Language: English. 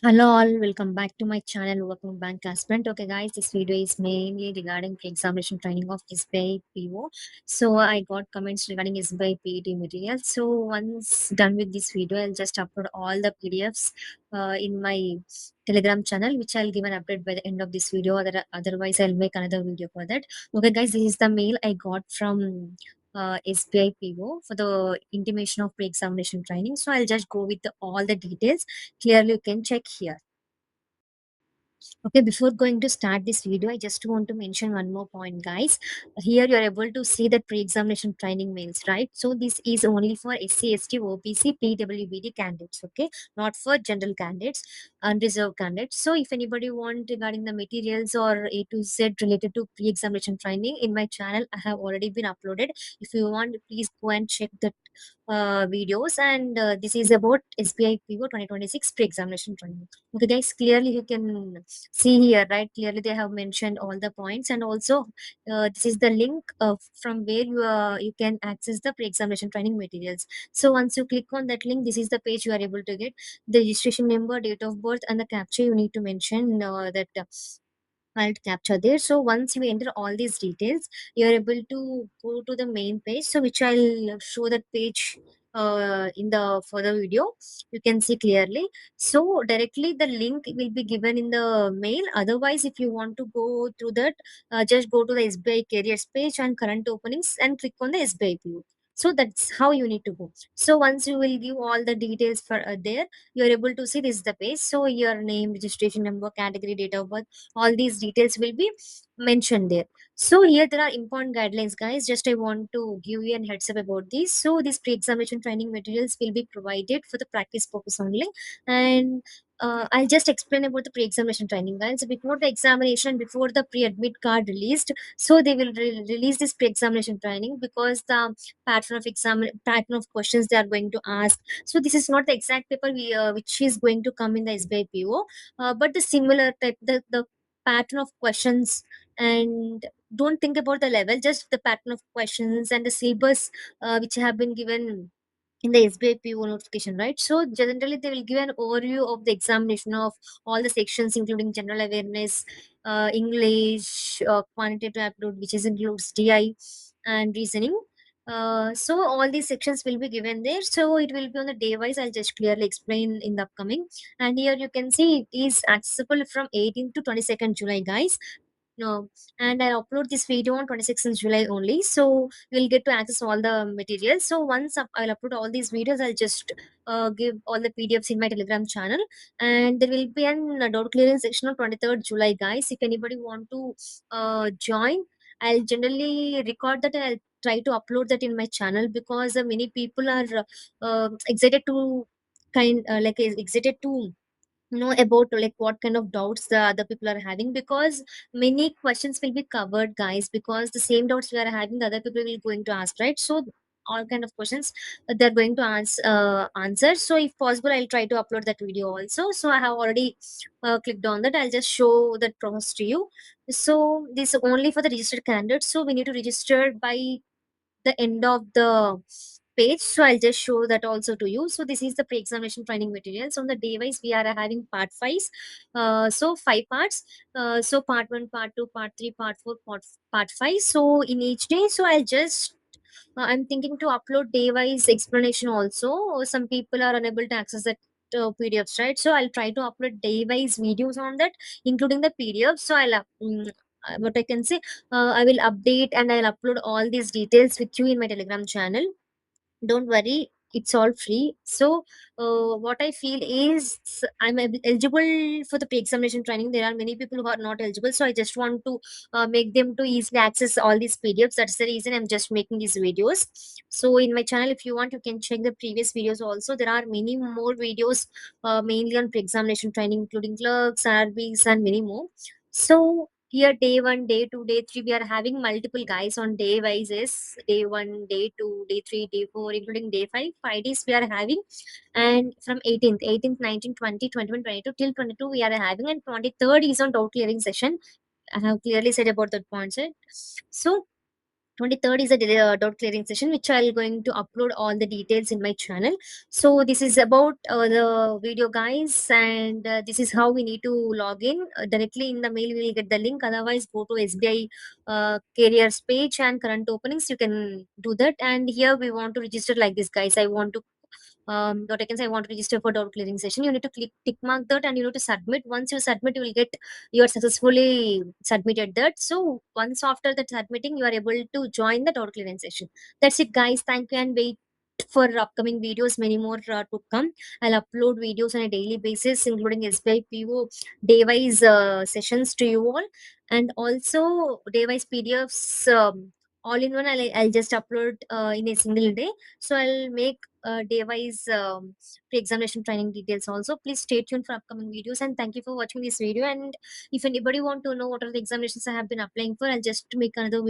Hello all, welcome back to my channel Welcome Bank Aspirant. Okay guys, this video is mainly regarding pre-examination training of SBI PO. So I got comments regarding SBI PET material. So once done with this video, I'll just upload all the PDFs in my Telegram channel, which I'll give an update by the end of this video. Otherwise, I'll make another video for that. Okay guys, this is the mail I got from SBI PO for the intimation of pre-examination training. So I'll just go with all the details. Clearly you can check here. Okay, before going to start this video, I just want to mention one more point, guys. Here you are able to see that pre-examination training mails, right? So this is only for SC, ST, OPC, PWBD candidates, okay? Not for general candidates, unreserved candidates. So if anybody want regarding the materials or A to Z related to pre-examination training in my channel, I have already been uploaded. If you want, please go and check that videos. And this is about SBI PO 2026 pre-examination training. Okay, guys, clearly you can see here, right? Clearly they have mentioned all the points, and also this is the link from where you can access the pre-examination training materials. So once you click on that link, this is the page you are able to get the registration number, date of birth, and the captcha. You need to mention that alt capture there. So once you enter all these details, you're able to go to the main page, so which I'll show that page in the further video. You can see clearly. So directly the link will be given in the mail. Otherwise, if you want to go through that, just go to the SBI careers page and current openings and click on the SBI view. So that's how you need to go. So once you will give all the details for there, you're able to see this is the page. So your name, registration number, category, date of birth, all these details will be mentioned there. So here there are important guidelines, guys. Just I want to give you a heads up about this. So these pre-examination training materials will be provided for the practice purpose only. And I'll just explain about the pre-examination training, guys. Before the examination, before the pre-admit card released, so they will release this pre-examination training, because the pattern of questions they are going to ask. So this is not the exact paper which is going to come in the SBI PO, but the similar type, the pattern of questions. And don't think about the level, just the pattern of questions and the syllabus which have been given in the SBI PO notification, right? So generally they will give an overview of the examination of all the sections, including general awareness, English, quantitative aptitude, which is includes DI, and reasoning. So all these sections will be given there. So it will be on the day wise. I'll just clearly explain in the upcoming. And here you can see it is accessible from 18th to 22nd July, guys. No, and I'll upload this video on 26th July only. So you'll get to access all the materials. So once I'll upload all these videos, I'll just give all the PDFs in my Telegram channel. And there will be an doubt clearance section on 23rd July, guys. If anybody want to join, I'll generally record that, and I'll try to upload that in my channel, because many people are excited to excited to know about like what kind of doubts the other people are having, because many questions will be covered, guys, because the same doubts we are having, the other people will going to ask, right? So all kind of questions they're going to answer. So if possible, I'll try to upload that video also. So I have already clicked on that. I'll just show that process to you. So this is only for the registered candidates, so we need to register by the end of the page. So I'll just show that also to you. So this is the pre-examination training materials. On the day wise, we are having part 5. So 5 parts. So part 1, part 2, part 3, part 4, part 5. So in each day, so I'll just I'm thinking to upload day wise explanation also. Some people are unable to access that PDFs, right? So I'll try to upload day wise videos on that, including the PDF. So what I can say, I will update and I'll upload all these details with you in my Telegram channel. Don't worry, it's all free. So what I feel is I'm eligible for the pre-examination training. There are many people who are not eligible, so I just want to make them to easily access all these PDFs. That's the reason I'm just making these videos. So in my channel, if you want, you can check the previous videos also. There are many more videos mainly on pre-examination training, including clerks, RBs, and many more. So here, day one, day two, day three, we are having multiple, guys, on day wise. Is day one, day two, day three, day four, including day five. 5 days we are having, and from 18th, 19th, 20, 21, 22 till 22 we are having, and 23rd is on doubt clearing session. I have clearly said about that point, right? So 23rd is a doubt clearing session, which I'll going to upload all the details in my channel. So this is about the video, guys, and this is how we need to log in. Directly in the mail we will get the link, otherwise go to SBI careers page and current openings, you can do that. And here we want to register like this, guys. I want to what I can say, I want to register for doubt clearing session. You need to click tick mark that and you need to submit. Once you submit, you will get, you are successfully submitted that. So once after that submitting, you are able to join the doubt clearing session. That's it, guys. Thank you, and wait for upcoming videos, many more to come. I'll upload videos on a daily basis, including SBI PO day wise sessions to you all, and also day wise PDFs. All in one, I'll just upload in a single day. So I'll make day wise pre-examination training details also. Please stay tuned for upcoming videos, and thank you for watching this video. And if anybody want to know what are the examinations I have been applying for, I'll just make another video.